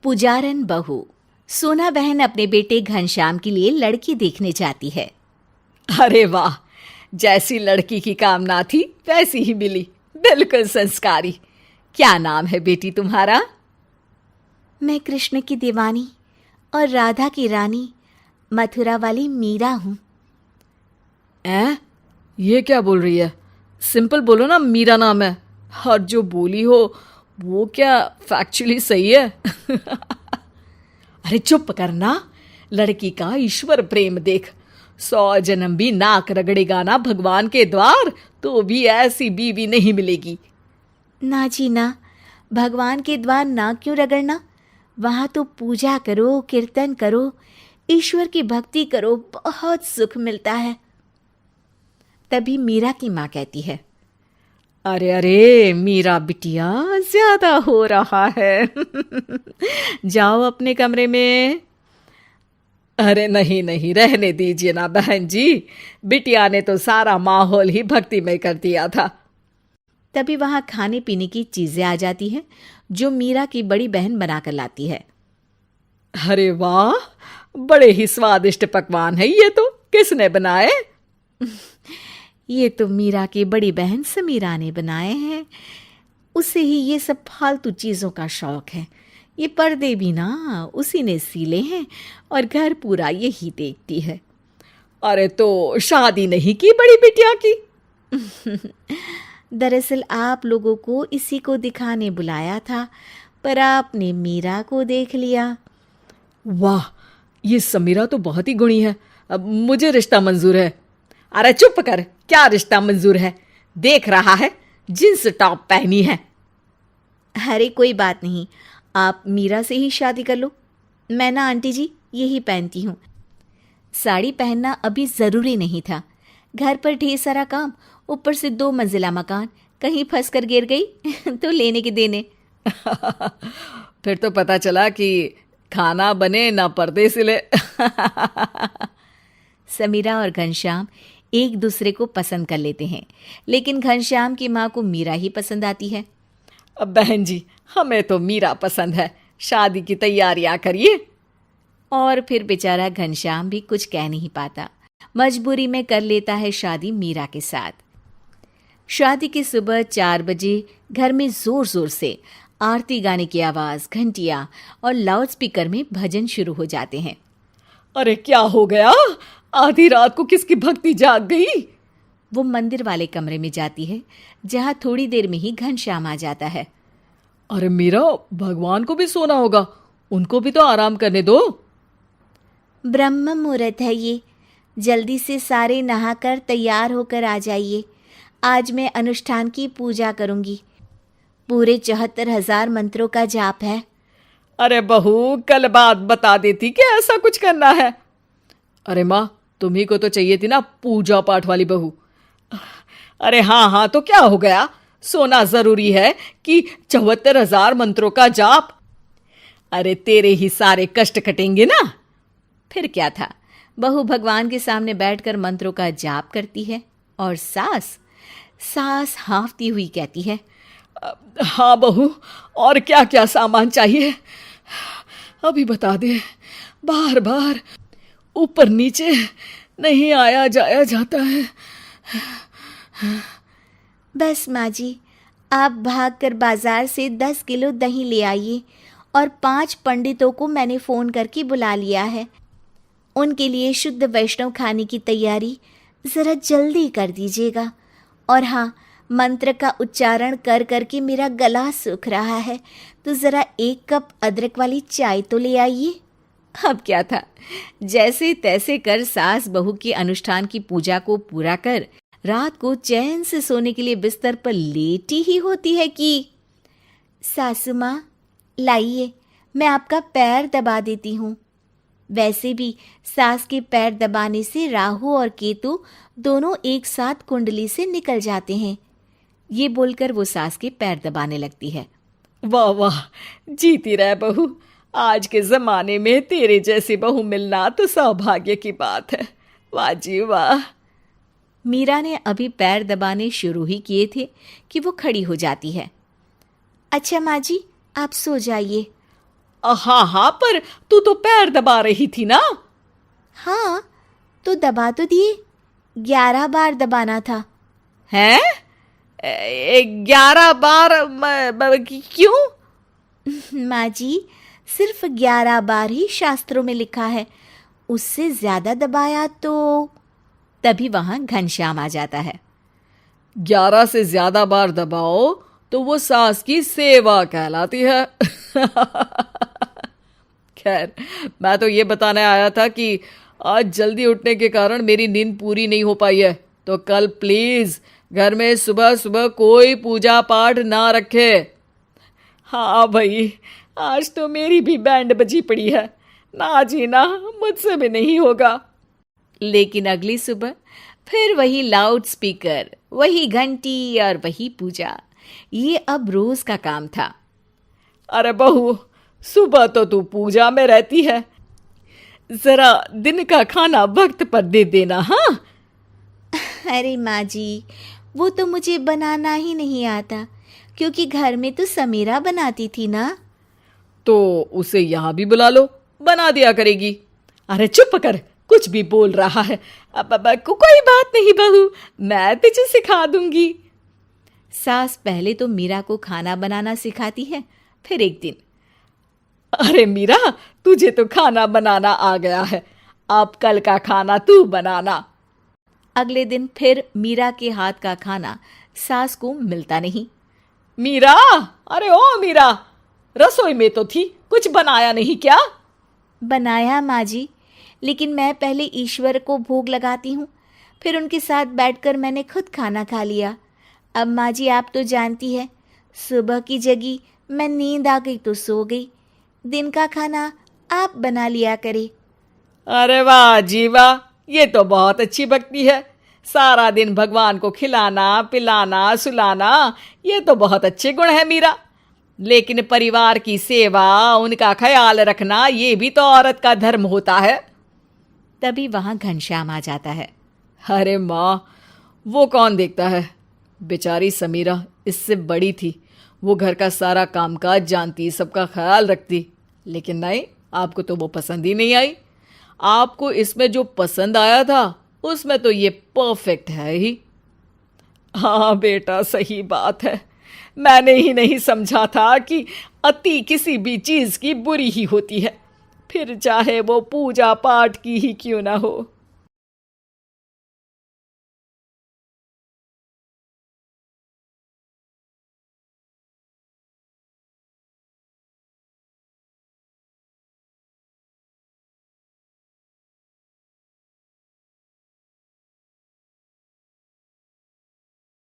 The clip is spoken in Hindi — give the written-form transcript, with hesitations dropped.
पुजारन बहू। सोना बहन अपने बेटे घनश्याम के लिए लड़की देखने जाती है। अरे वाह, जैसी लड़की की कामना थी वैसी ही मिली, बिल्कुल संस्कारी। क्या नाम है बेटी तुम्हारा? मैं कृष्ण की दीवानी और राधा की रानी मथुरा वाली मीरा हूँ। ये क्या बोल रही है? सिंपल बोलो ना, मीरा नाम है। और जो बोली हो वो क्या फैक्चुअली सही है? अरे चुप करना, लड़की का ईश्वर प्रेम देख। 100 जन्म भी नाक रगड़ेगा ना भगवान के द्वार तो भी ऐसी बीवी नहीं मिलेगी। ना जी ना, भगवान के द्वार ना क्यों रगड़ना, वहाँ तो पूजा करो, कीर्तन करो, ईश्वर की भक्ति करो, बहुत सुख मिलता है। तभी मीरा की माँ कहती है, अरे अरे मीरा बिटिया, ज्यादा हो रहा है। जाओ अपने कमरे में। अरे नहीं नहीं, रहने दीजिए ना बहन जी, बिटिया ने तो सारा माहौल ही भक्तिमय कर दिया था। तभी वहाँ खाने पीने की चीजें आ जाती हैं जो मीरा की बड़ी बहन बनाकर लाती है। अरे वाह, बड़े ही स्वादिष्ट पकवान है ये तो। किसने बनाए? ये तो मीरा की बड़ी बहन समीरा ने बनाए हैं। उसे ही ये सब फालतू चीज़ों का शौक है। ये पर्दे भी ना उसी ने सीले हैं और घर पूरा यही देखती है। अरे तो शादी नहीं की बड़ी बिटिया की? दरअसल आप लोगों को इसी को दिखाने बुलाया था, पर आपने मीरा को देख लिया। वाह, ये समीरा तो बहुत ही गुणी है। अब मुझे रिश्ता मंजूर है। अरे चुप कर, क्या रिश्ता मंजूर है? देख रहा है जींस टॉप पहनी है। अरे कोई बात नहीं, आप मीरा से ही शादी कर लो। मैं ना आंटी जी यही पहनती हूँ। साड़ी पहनना अभी ज़रूरी नहीं था। घर पर ढेर सारा काम, ऊपर से 2 मंजिला मकान, कहीं फंस कर गिर गई तो लेने के देने। फिर तो पता चला कि खाना बने ना पर्दे सिले। समीरा और घनश्याम एक दूसरे को पसंद कर लेते हैं, लेकिन घनश्याम की माँ को मीरा ही पसंद आती है। अब बहन जी, हमें तो मीरा पसंद है, शादी की तैयारियां करिए। और फिर बेचारा घनश्याम भी कुछ कह नहीं पाता, मजबूरी में कर लेता है शादी मीरा के साथ। शादी की सुबह 4 बजे घर में जोर जोर से आरती गाने की आवाज़, घंटियाँ और लाउडस्पीकर में भजन शुरू हो जाते हैं। अरे क्या हो गया? आधी रात को किसकी भक्ति जाग गई? वो मंदिर वाले कमरे में जाती है, जहाँ थोड़ी देर में ही घनश्याम आ जाता है। अरे मीरा, भगवान को भी सोना होगा, उनको भी तो आराम करने दो। ब्रह्म मुहूर्त है ये, जल्दी से सारे नहाकर तैयार होकर आ जाइए। आज मैं अनुष्ठान की पूजा करूंगी। पूरे 74,000 मंत्रों का जाप है। अरे बहू, कल बात बता देती कि ऐसा कुछ करना है। अरे माँ, तुम्ही को तो चाहिए थी ना पूजा पाठ वाली बहू। अरे हाँ हाँ, तो क्या हो गया? सोना जरूरी है कि 74,000 मंत्रों का जाप? अरे तेरे ही सारे कष्ट कटेंगे ना। फिर क्या था, बहू भगवान के सामने बैठकर मंत्रों का जाप करती है और सास हाँफती हुई कहती है, हाँ बहू, और क्या क्या सामान चाहिए अभी बता दे। बार बार ऊपर नीचे नहीं आया जाया जाता है। बस माँ जी, आप भागकर बाजार से 10 किलो दही ले आइए और 5 पंडितों को मैंने फ़ोन करके बुला लिया है। उनके लिए शुद्ध वैष्णव खाने की तैयारी ज़रा जल्दी कर दीजिएगा। और हाँ, मंत्र का उच्चारण कर करके मेरा गला सूख रहा है, तो ज़रा 1 कप अदरक वाली चाय तो ले आइए। अब क्या था, जैसे तैसे कर सास बहू के अनुष्ठान की पूजा को पूरा कर रात को चैन से सोने के लिए बिस्तर पर लेटी ही होती है कि सासू माँ लाइए, मैं आपका पैर दबा देती हूँ। वैसे भी सास के पैर दबाने से राहु और केतु दोनों एक साथ कुंडली से निकल जाते हैं। ये बोलकर वो सास के पैर दबाने लगती है। वाह वाह, जीती रह बहू। आज के जमाने में तेरे जैसी बहू मिलना तो सौभाग्य की बात है। वाह जी वाह। मीरा ने अभी पैर दबाने शुरू ही किए थे कि वो खड़ी हो जाती है। अच्छा माँ जी, आप सो जाइए। हाँ हाँ, पर तू तो पैर दबा रही थी ना। हाँ, तो दबा तो दिए, 11 बार दबाना था। हैं? 11 बार? क्यों? माँ जी, सिर्फ 11 बार ही शास्त्रों में लिखा है, उससे ज्यादा दबाया तो। तभी वहां घनश्याम आ जाता है। 11 से ज्यादा बार दबाओ तो वो सास की सेवा कहलाती है। खैर, मैं तो ये बताने आया था कि आज जल्दी उठने के कारण मेरी नींद पूरी नहीं हो पाई है, तो कल प्लीज घर में सुबह सुबह कोई पूजा पाठ ना रखे। हाँ भाई, आज तो मेरी भी बैंड बजी पड़ी है, ना जी ना, मुझसे भी नहीं होगा। लेकिन अगली सुबह फिर वही लाउड स्पीकर, वही घंटी और वही पूजा। ये अब रोज का काम था। अरे बहू, सुबह तो तू पूजा में रहती है, जरा दिन का खाना वक्त पर दे देना। हाँ? अरे माँ जी, वो तो मुझे बनाना ही नहीं आता, क्योंकि घर में तो समीरा बनाती थी ना। तो उसे यहाँ भी बुला लो, बना दिया करेगी। अरे चुप कर, कुछ भी बोल रहा है। अब कोई बात नहीं बहू, मैं तुझे सिखा दूंगी। सास पहले तो मीरा को खाना बनाना सिखाती है, फिर एक दिन, अरे मीरा, तुझे तो खाना बनाना आ गया है, अब कल का खाना तू बनाना। अगले दिन फिर मीरा के हाथ का खाना सास को मिलता नहीं। मीरा, अरे ओ मीरा, रसोई में तो थी, कुछ बनाया नहीं क्या? बनाया माँ जी, लेकिन मैं पहले ईश्वर को भोग लगाती हूँ, फिर उनके साथ बैठकर मैंने खुद खाना खा लिया। अब माँ जी, आप तो जानती है, सुबह की जगी, मैं नींद आ गई तो सो गई। दिन का खाना आप बना लिया करे। अरे वाह जी वाह, ये तो बहुत अच्छी भक्ति है। सारा दिन भगवान को खिलाना पिलाना सुलाना, ये तो बहुत अच्छे गुण है मीरा। लेकिन परिवार की सेवा, उनका ख्याल रखना, ये भी तो औरत का धर्म होता है। तभी वहां घनश्याम आ जाता है। अरे माँ, वो कौन देखता है? बेचारी समीरा इससे बड़ी थी, वो घर का सारा कामकाज जानती, सबका ख्याल रखती, लेकिन नहीं, आपको तो वो पसंद ही नहीं आई। आपको इसमें जो पसंद आया था, उसमें तो ये परफेक्ट है ही। हाँ बेटा, सही बात है, मैंने ही नहीं समझा था कि अति किसी भी चीज की बुरी ही होती है, फिर चाहे वो पूजा पाठ की ही क्यों ना हो।